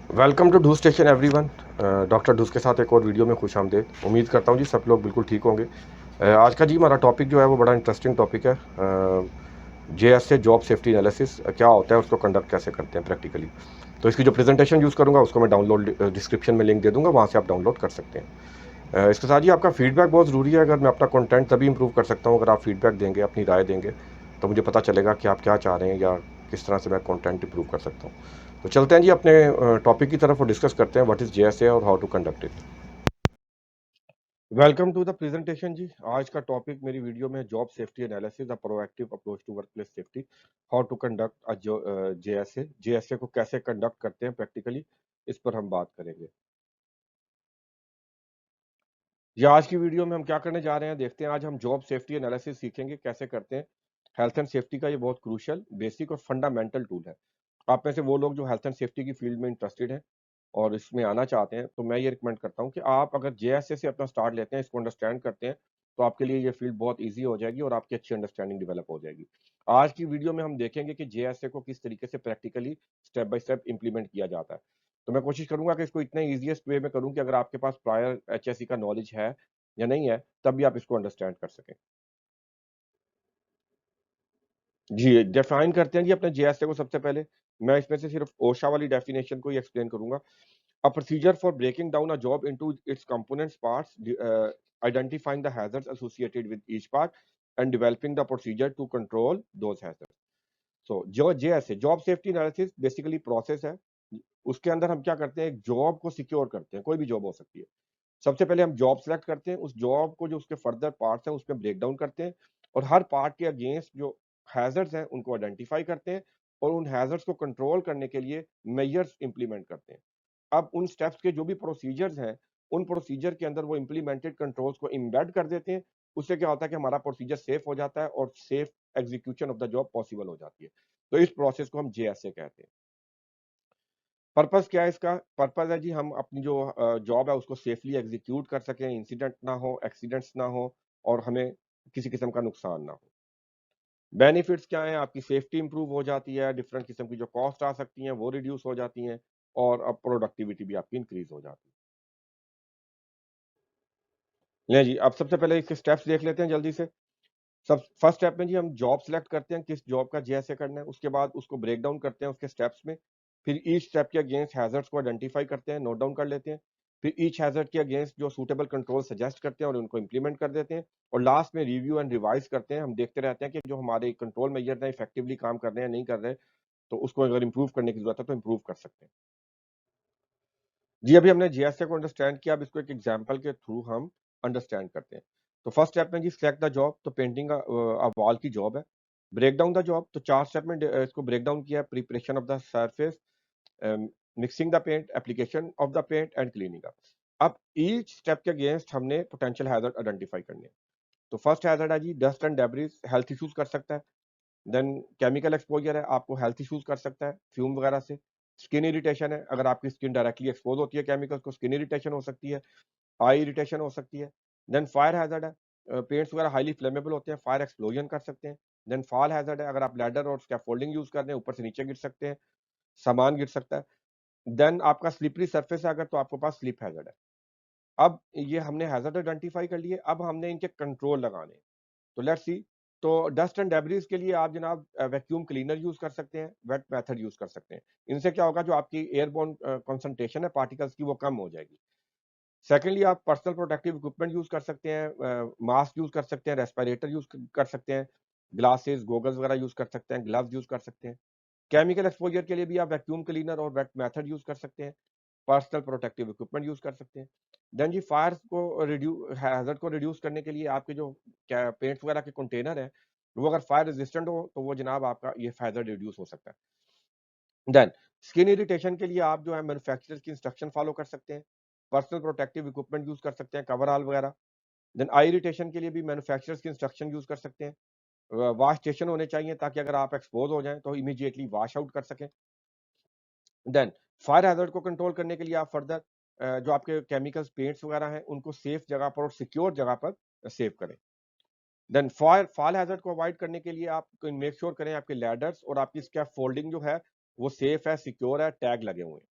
Welcome to ढूस station everyone. Doctor ढूस के साथ एक और वीडियो में खुश आमदेद। उम्मीद करता हूँ जी सब लोग बिल्कुल ठीक होंगे। आज का जी हमारा टॉपिक जो है वो बड़ा इंटरेस्टिंग टॉपिक है। JSA जॉब सेफ्टी एनालिसिस क्या होता है, उसको कंडक्ट कैसे करते हैं प्रैक्टिकली। तो इसकी जो प्रेजेंटेशन यूज़ करूँगा उसको मैं डाउनलोड डिस्क्रिप्शन में लिंक दे दूँगा, वहाँ से आप डाउनलोड कर सकते हैं। इसके साथ ही आपका फीडबैक बहुत ज़रूरी है। अगर मैं अपना कंटेंट तभी इंप्रूव कर सकता हूँ अगर आप फीडबैक देंगे, अपनी राय देंगे, तो मुझे पता चलेगा कि आप क्या चाह रहे हैं या किस तरह से मैं कंटेंट इंप्रूव कर सकता हूँ। तो चलते हैं जी अपने टॉपिक की तरफ और डिस्कस करते हैं व्हाट इज़ JSA और how to conduct it. Welcome to the presentation जी। आज का टॉपिक मेरी वीडियो में job safety analysis, a proactive approach to workplace safety, how to conduct JSA को कैसे कंडक्ट करते हैं प्रैक्टिकली, इस पर हम बात करेंगे। जी, आज की वीडियो में हम क्या करने जा रहे हैं देखते हैं। आज हम जॉब सेफ्टी एनालिसिस सीखेंगे कैसे करते हैं। हेल्थ एंड सेफ्टी का ये बहुत क्रूशियल, बेसिक और फंडामेंटल टूल है। आप में से वो लोग जो हेल्थ एंड सेफ्टी की फील्ड में इंटरेस्टेड हैं और इसमें आना चाहते हैं, तो मैं ये रिकमेंड करता हूँ कि आप अगर JSA से अपना स्टार्ट लेते हैं, इसको अंडरस्टैंड करते हैं, तो आपके लिए ये फील्ड बहुत ईज़ी हो जाएगी और आपकी अच्छी अंडरस्टैंडिंग डेवलप हो जाएगी। आज की वीडियो में हम देखेंगे कि JSA को किस तरीके से practically step by step implement किया जाता है। तो मैं कोशिश करूँगा कि इसको इतने ईज़ीएस्ट वे में करूँ कि अगर आपके पास प्रायर HSE का नॉलेज है या नहीं है, तब भी आप इसको अंडरस्टैंड कर सकें। जी, डिफाइन करते हैं जी अपने JSA को। सबसे पहले मैं इसमें से सिर्फ ओशा वाली डेफिनेशन को ही एक्सप्लेन करूँगा। A procedure for breaking down a job into its components parts, identifying the hazards associated with each part, and developing the procedure to control those hazards. So, जो JSA job safety analysis basically process है। उसके अंदर हम क्या करते हैं, एक job को सिक्योर करते हैं, कोई भी जॉब हो सकती है। सबसे पहले हम जॉब सेलेक्ट करते हैं, उस जॉब को जो उसके फर्दर पार्ट्स हैं उसमें ब्रेक डाउन करते हैं और हर पार्ट के अगेंस्ट जो हैजर्ड्स हैं उनको आइडेंटिफाई करते हैं और उन हैजर्ड्स को कंट्रोल करने के लिए मेजर्स इंप्लीमेंट करते हैं। अब उन स्टेप्स के जो भी प्रोसीजर्स हैं, उन प्रोसीजर के अंदर वो इम्प्लीमेंटेड कंट्रोल्स को एम्बेड कर देते हैं। उससे क्या होता है कि हमारा प्रोसीजर सेफ हो जाता है और safe execution of the job possible हो जाती है। तो इस प्रोसेस को हम JSA कहते हैं। पर्पस क्या है इसका? पर्पस है जी हम अपनी जो जॉब है उसको सेफली एग्जीक्यूट कर सकें, इंसिडेंट ना हो, एक्सीडेंट्स ना हो और हमें किसी किस्म का नुकसान ना हो। बेनिफिट्स क्या हैं? आपकी सेफ्टी इंप्रूव हो जाती है, डिफरेंट किस्म की जो कॉस्ट आ सकती हैं वो रिड्यूस हो जाती हैं और अब प्रोडक्टिविटी भी आपकी इंक्रीज हो जाती है। ले जी, अब सबसे पहले इसके स्टेप्स देख लेते हैं जल्दी से। सब फर्स्ट स्टेप में जी हम जॉब सेलेक्ट करते हैं, किस जॉब का JSA करना है। उसके बाद उसको ब्रेक डाउन करते हैं उसके स्टेप्स में। फिर ईच स्टेप के अगेंस्ट हैज़र्ड्स को आइडेंटिफाई करते हैं, नोट डाउन कर लेते हैं। फिर ईच हैज़र्ड के अगेंस्ट जो सूटेबल कंट्रोल सजेस्ट करते हैं और उनको इम्प्लीमेंट कर देते हैं। और लास्ट में रिव्यू एंड रिवाइज़ करते हैं। हम देखते रहते हैं कि जो हमारे कंट्रोल मेजर्स हैं इफेक्टिवली काम कर रहे हैं, नहीं कर रहे, तो उसको अगर इम्प्रूव करने की ज़रूरत है तो इम्प्रूव कर सकते हैं। जी, अभी हमने JSA को अंडरस्टैंड किया, अब इसको एक एग्जांपल के थ्रू हम अंडरस्टैंड करते हैं। तो फर्स्ट स्टेप में जी सिलेक्ट द जॉब, तो पेंटिंग अ वॉल की जॉब है। ब्रेक डाउन द जॉब, तो 4 स्टेप में इसको ब्रेक डाउन किया है। Preparation of the surface, mixing the paint, application of the paint and cleaning up. अब ईच स्टेप के अगेंस्ट हमने पोटेंशियल हैज़र्ड आइडेंटिफाई करने हैं। तो फर्स्ट हैज़र्ड है जी dust and debris, health issues कर सकता है। देन केमिकल एक्सपोज़र है, आपको हेल्थ इश्यूज़ कर सकता है, फ्यूम वगैरह से। स्किन इरिटेशन है, अगर आपकी स्किन डायरेक्टली एक्सपोज़ होती है केमिकल्स को, स्किन इरिटेशन हो सकती है, आई इरिटेशन हो सकती है। देन फायर हैज़र्ड है, पेंट्स वगैरह हाइली फ्लेमेबल होते हैं, फायर एक्सप्लोजन कर सकते हैं। देन फॉल हैज़र्ड है, अगर आप लैडर और स्कैफोल्डिंग यूज़ कर रहे हैं, ऊपर से नीचे गिर सकते हैं, सामान गिर सकता है। देन आपका स्लिपरी सरफेस है अगर, तो आपके पास स्लिप हैज़र्ड है। अब ये हमने हैज़र्ड आइडेंटिफाई कर लिए, अब हमने इनके कंट्रोल लगाने हैं। तो लेट्स सी। तो डस्ट एंड डेब्रिस के लिए आप जनाब वैक्यूम क्लीनर यूज कर सकते हैं, वेट मेथड यूज कर सकते हैं। इनसे क्या होगा, जो आपकी एयरबोर्न कंसंट्रेशन है पार्टिकल्स की, वो कम हो जाएगी। सेकेंडली, आप पर्सनल प्रोटेक्टिव इक्विपमेंट यूज कर सकते हैं, मास्क यूज कर सकते हैं, रेस्पिरेटर यूज कर सकते हैं, ग्लासेस गोगल्स वगैरह यूज कर सकते हैं, ग्लव्स यूज कर सकते हैं। केमिकल एक्सपोजर के लिए भी आप वैक्यूम क्लीनर और वेट मेथड यूज कर सकते हैं, पर्सनल प्रोटेक्टिव इक्विपमेंट यूज कर सकते हैं। देन जी फायर को हैजर्ड को रिड्यूस करने के लिए आपके जो क्या पेंट्स वगैरह के कंटेनर है, वो अगर फायर रेजिस्टेंट हो तो वो जनाब आपका ये हैजर्ड रिड्यूस हो सकता है। देन स्किन इरिटेशन के लिए आप जो है मैन्युफैक्चरर की इंस्ट्रक्शन फॉलो कर सकते हैं, पर्सनल प्रोटेक्टिव इक्विपमेंट यूज कर सकते हैं, कवरऑल वगैरह। देन आई इरिटेशन के लिए भी मैन्युफैक्चरर्स की इंस्ट्रक्शन यूज कर सकते हैं। वॉश स्टेशन होने चाहिए ताकि अगर आप एक्सपोज हो जाएं तो इमीडिएटली वॉश आउट कर सकें। देन फायर हैजर्ड को कंट्रोल करने के लिए आप फर्दर जो आपके केमिकल्स पेंट्स वगैरह हैं उनको सेफ जगह पर और सिक्योर जगह पर सेव करें। देन फायर फॉल हैजर्ड को अवॉइड करने के लिए आप मेक श्योर करें आपके लैडर्स और आपकी स्कैफोल्डिंग जो है वो सेफ है, सिक्योर है, टैग लगे हुए हैं।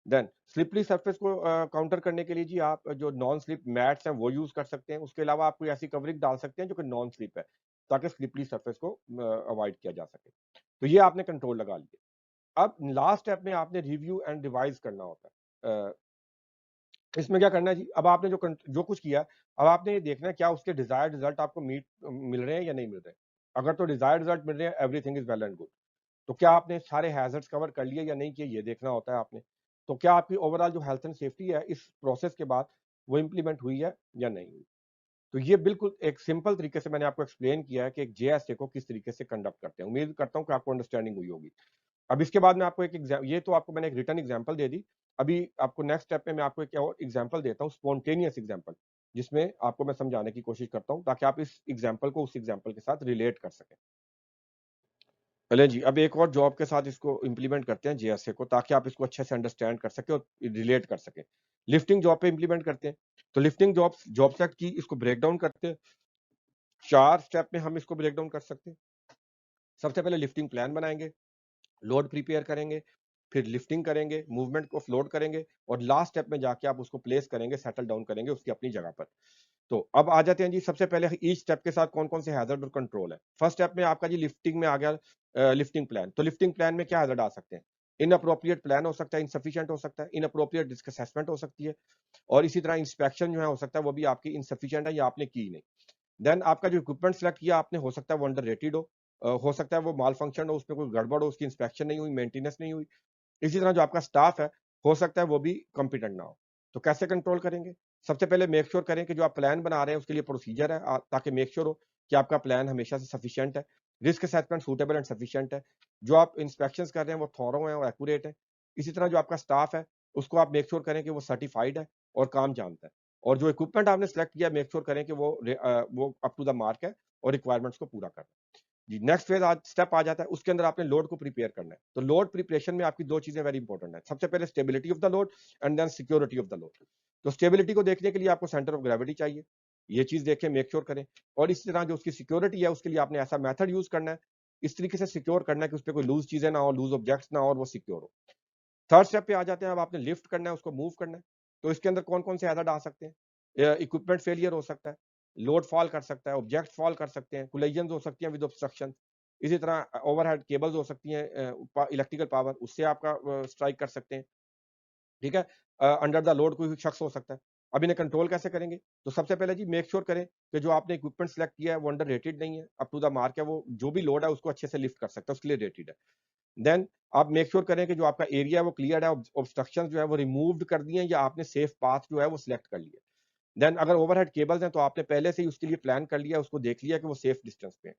देन स्लिपरी सरफेस को काउंटर करने के लिए जी आप जो नॉन स्लिप मैट्स हैं वो यूज़ कर सकते हैं। उसके अलावा आप कोई ऐसी कवरिंग डाल सकते हैं जो कि नॉन स्लिप है, ताकि स्लिपरी सरफेस को अवॉइड किया जा सके। तो ये आपने कंट्रोल लगा लिया। अब लास्ट स्टेप में आपने रिव्यू एंड रिवाइज़ करना होता है। इसमें क्या करना है जी, अब आपने जो कुछ किया, अब आपने ये देखना है क्या उसके डिज़ायर्ड रिज़ल्ट आपको मिल रहे हैं या नहीं मिल रहे हैं। अगर तो डिज़ायर्ड रिज़ल्ट मिल रहे हैं, everything is well and good. तो क्या आपने सारे हैज़र्ड्स कवर कर लिए या नहीं किए, ये देखना होता है आपने। तो क्या आपकी ओवरऑल जो हेल्थ एंड सेफ्टी है, इस प्रोसेस के बाद वो इम्प्लीमेंट हुई है या नहीं हुई। तो ये बिल्कुल एक सिंपल तरीके से मैंने आपको एक्सप्लेन किया है कि एक जेएसए को किस तरीके से कंडक्ट करते हैं। उम्मीद करता हूँ कि आपको अंडरस्टैंडिंग हुई होगी। अब इसके बाद मैं आपको एक ये तो आपको मैंने एक रिटन एग्जांपल दे दी। अभी आपको नेक्स्ट स्टेप में मैं आपको एक और एग्जांपल देता हूँ, स्पॉन्टेनियस एग्जांपल, जिसमें आपको मैं समझाने की कोशिश करता हूँ, ताकि आप इस एग्जांपल को उस एग्जांपल के साथ रिलेट कर सकें। चलें जी, अब एक और जॉब के साथ इसको इम्प्लीमेंट करते हैं जेएसए को, ताकि आप इसको अच्छे से अंडरस्टैंड कर सकें और रिलेट कर सकें। लिफ्टिंग जॉब पे इम्प्लीमेंट करते हैं। तो लिफ्टिंग जॉब सेट की इसको ब्रेक डाउन करते हैं। 4 स्टेप में हम इसको ब्रेक डाउन कर सकते हैं। सबसे पहले लिफ्टिंग प्लान बनाएँगे, लोड प्रिपेयर करेंगे, फिर लिफ्टिंग करेंगे, मूवमेंट को फ्लोट करेंगे और लास्ट स्टेप में जाके आप उसको प्लेस करेंगे, सेटल डाउन करेंगे उसकी अपनी जगह पर। तो अब आ जाते हैं जी, सबसे पहले ईच स्टेप के साथ कौन-कौन से हैज़र्ड और कंट्रोल है। फर्स्ट स्टेप में आपका जी लिफ्टिंग में आ गया लिफ्टिंग प्लान। तो लिफ्टिंग प्लान में क्या हैज़र्ड आ सकते हैं? इनएप्रोप्रिएट प्लान हो सकता है, इनसफिशिएंट हो सकता है, इनएप्रोप्रिएट रिस्क असेसमेंट हो सकती है और इसी तरह इंस्पेक्शन जो है हो सकता है वो भी आपकी इनसफिशिएंट है या आपने की नहीं। देन आपका जो इक्विपमेंट सेलेक्ट किया आपने, हो सकता है वो अंडररेटेड हो, हो सकता है वो माल फंक्शन हो, उसमें कोई गड़बड़ हो, उसकी इंस्पेक्शन नहीं हुई, मेंटेनेंस नहीं हुई। इसी तरह जो आपका स्टाफ है, हो सकता है वो भी कॉम्पिटेंट ना हो। तो कैसे कंट्रोल करेंगे? सबसे पहले मेक श्योर करें कि जो आप प्लान बना रहे हैं उसके लिए प्रोसीजर है, ताकि मेक श्योर हो कि आपका प्लान हमेशा से सफिशिएंट है। Risk assessment suitable and sufficient है। जो आप इंस्पेक्शंस कर रहे हैं वो थॉरो हैं और एक्यूरेट है। इसी तरह जो आपका स्टाफ है, उसको आप मेक श्योर करें कि वो सर्टिफाइड है और काम जानता है। और जो इक्विपमेंट आपने सेलेक्ट किया, मेक श्योर करें कि वो अप टू द मार्क है और रिक्वायरमेंट्स को पूरा कर रहा है। जी, नेक्स्ट फेज़ आज स्टेप आ जाता है, उसके अंदर आपने लोड को प्रिपेयर करना है। तो लोड प्रिपरेशन में आपकी 2 चीज़ें वेरी इंपॉर्टेंट है। सबसे पहले stability of the load and then security of the load. तो स्टेबिलिटी को देखने के लिए आपको सेंटर ऑफ ग्रेविटी चाहिए। ये चीज़ देखें, मेक श्योर करें और इसी तरह जो उसकी सिक्योरिटी है, उसके लिए आपने ऐसा मेथड यूज़ करना है, इस तरीके से सिक्योर करना है कि उसपे कोई लूज़ चीज़ें ना हो, लूज़ ऑब्जेक्ट्स ना हो और वो सिक्योर हो। थर्ड स्टेप पे आ जाते हैं, अब आपने लिफ्ट करना है, उसको मूव करना है। तो इसके अंदर कौन-कौन से हैज़र्ड आ सकते हैं? इक्विपमेंट फेलियर हो सकता है, लोड फॉल कर सकता है, ऑब्जेक्ट्स फॉल कर सकते हैं, कोलिजन्स हो सकती हैं विद ऑब्स्ट्रक्शन। इसी तरह ओवरहेड केबल्स हो सकती हैं, इलेक्ट्रिकल पावर उससे आपका स्ट्राइक कर सकते हैं। ठीक है? अंडर द लोड कोई भी शख्स हो सकता है। अब इन्हें कंट्रोल कैसे करेंगे? तो सबसे पहले जी मेक श्योर करें कि जो आपने इक्विपमेंट सेलेक्ट किया है वो अंडर रेटेड नहीं है, अप टू द मार्क है, वो जो भी लोड है उसको अच्छे से लिफ्ट कर सकता है, उसके लिए रेटेड है। देन आप मेक श्योर करें कि जो आपका एरिया है वो क्लियर्ड है, ऑब्स्ट्रक्शंस जो है वो रिमूव्ड कर दिए हैं या आपने सेफ पाथ जो है वो सिलेक्ट कर लिया। देन अगर ओवरहेड केबल्स हैं तो आपने पहले से ही उसके लिए प्लान कर लिया, उसको देख लिया कि वो सेफ डिस्टेंस पे है।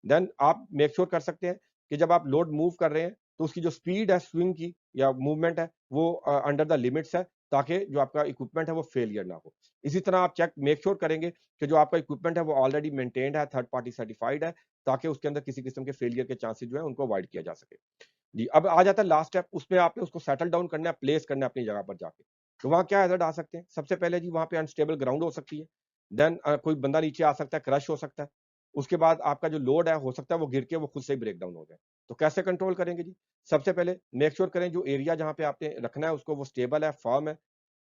देन आप मेक श्योर कर सकते हैं कि जब आप लोड मूव कर रहे हैं, तो उसकी जो स्पीड है स्विंग की या मूवमेंट है, वो अंडर द लिमिट्स है, ताकि जो आपका इक्विपमेंट है वो फेलियर ना हो। इसी तरह आप मेक श्योर करेंगे कि जो आपका इक्विपमेंट है वो ऑलरेडी मेंटेन्ड है, थर्ड पार्टी सर्टिफाइड है, ताकि उसके अंदर किसी किस्म के फेलियर के चांसेस जो है उनको अवॉइड किया जा सके। जी, अब आ जाता है लास्ट स्टेप, उसमें आपने उसको सेटल डाउन करना है, प्लेस करना है अपनी जगह पर जाके। तो वहाँ क्या हैज़र्ड आ सकते हैं? सबसे पहले जी वहाँ पे अनस्टेबल ग्राउंड हो सकती है। देन कोई बंदा नीचे आ सकता है, क्रश हो सकता है। उसके बाद आपका जो लोड है, हो सकता है वो गिर के वो खुद से ही ब्रेक डाउन हो जाए। तो कैसे कंट्रोल करेंगे जी? सबसे पहले मेक श्योर करें जो एरिया जहाँ पे आपने रखना है उसको वो स्टेबल है, फर्म है,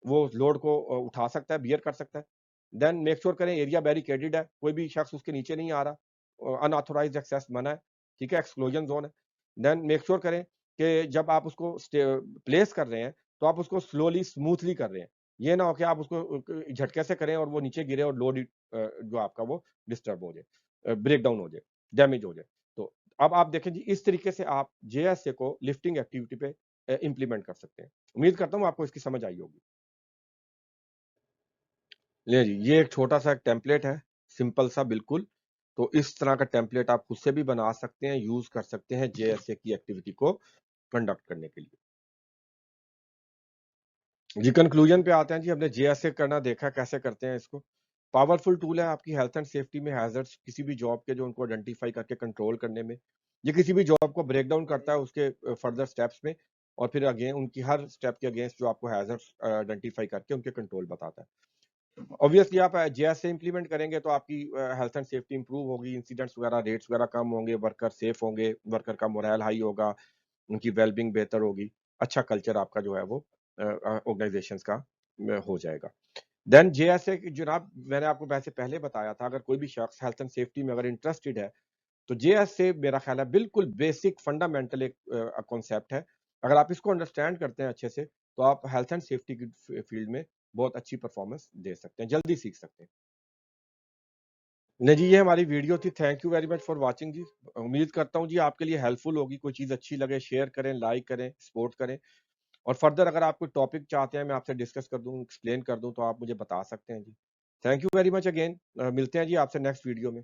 वो लोड को उठा सकता है, बियर कर सकता है। देन मेक श्योर करें एरिया बैरिकेडेड है, कोई भी शख्स उसके नीचे नहीं आ रहा, अनऑथोराइज्ड एक्सेस मना है, ठीक है? एक्सक्लूजन ज़ोन है। देन मेक श्योर करें कि जब आप उसको प्लेस कर रहे हैं, तो आप उसको स्लोली, स्मूथली कर रहे हैं। ये ना हो कि आप उसको झटके से करें और वो नीचे गिरे और लोड जो आपका वो डिस्टर्ब हो जाए, ब्रेक डाउन हो जाए, डैमेज हो जाए। तो अब आप देखें जी, इस तरीके से आप जेएसए को लिफ्टिंग एक्टिविटी पे इम्प्लीमेंट कर सकते हैं। उम्मीद करता हूँ आपको इसकी समझ आई होगी। ले जी, ये एक छोटा-सा एक टेम्पलेट है, सिंपल सा बिल्कुल। तो इस तरह का टेम्पलेट आप खुद से भी बना सकते हैं, यूज़ कर सकते हैं जेएसए की एक्टिविटी को कंडक्ट करने के लिए। जी, कंक्लूजन पे आते हैं जी, हमने जेएसए करना देखा कैसे करते हैं इसको। पावरफुल टूल है आपकी हेल्थ एंड सेफ्टी में हैज़र्ड्स किसी भी जॉब के जो उनको आइडेंटिफाई करके कंट्रोल करने में। ये किसी भी जॉब को ब्रेक डाउन करता है उसके फर्दर स्टेप्स में और फिर अगेन उनकी हर स्टेप के अगेंस्ट जो आपको हैज़र्ड्स आइडेंटिफाई करके उनके कंट्रोल बताता है। ऑब्वियसली आप जेएसए इंप्लीमेंट करेंगे तो आपकी हेल्थ एंड सेफ्टी इंप्रूव होगी, इंसिडेंट्स वगैरह, रेट्स वगैरह कम होंगे, वर्कर सेफ होंगे, वर्कर का मोरल हाई होगा, उनकी वेल-बीइंग बेहतर होगी, अच्छा कल्चर आपका जो है वो ऑर्गेनाइजेशंस का हो जाएगा। देन जेएसए की जनाब मैंने आपको वैसे पहले बताया था, अगर कोई भी शख्स हेल्थ एंड सेफ्टी में अगर इंटरेस्टेड है तो जेएसए मेरा ख्याल है बिल्कुल बेसिक फंडामेंटल एक कॉन्सेप्ट है। अगर आप इसको अंडरस्टैंड करते हैं अच्छे से तो आप हेल्थ एंड सेफ्टी की फील्ड में बहुत अच्छी परफॉर्मेंस दे सकते हैं, जल्दी सीख सकते हैं। नहीं जी, ये हमारी वीडियो थी। Thank you very much for watching जी। उम्मीद करता हूँ जी आपके लिए हेल्पफुल होगी। कोई चीज़ अच्छी लगे शेयर करें, लाइक करें, सपोर्ट करें और फर्दर अगर आप कोई टॉपिक चाहते हैं मैं आपसे डिस्कस कर दूँ, एक्सप्लेन कर दूँ तो आप मुझे बता सकते हैं जी। Thank you very much again. मिलते हैं जी आपसे नेक्स्ट वीडियो में।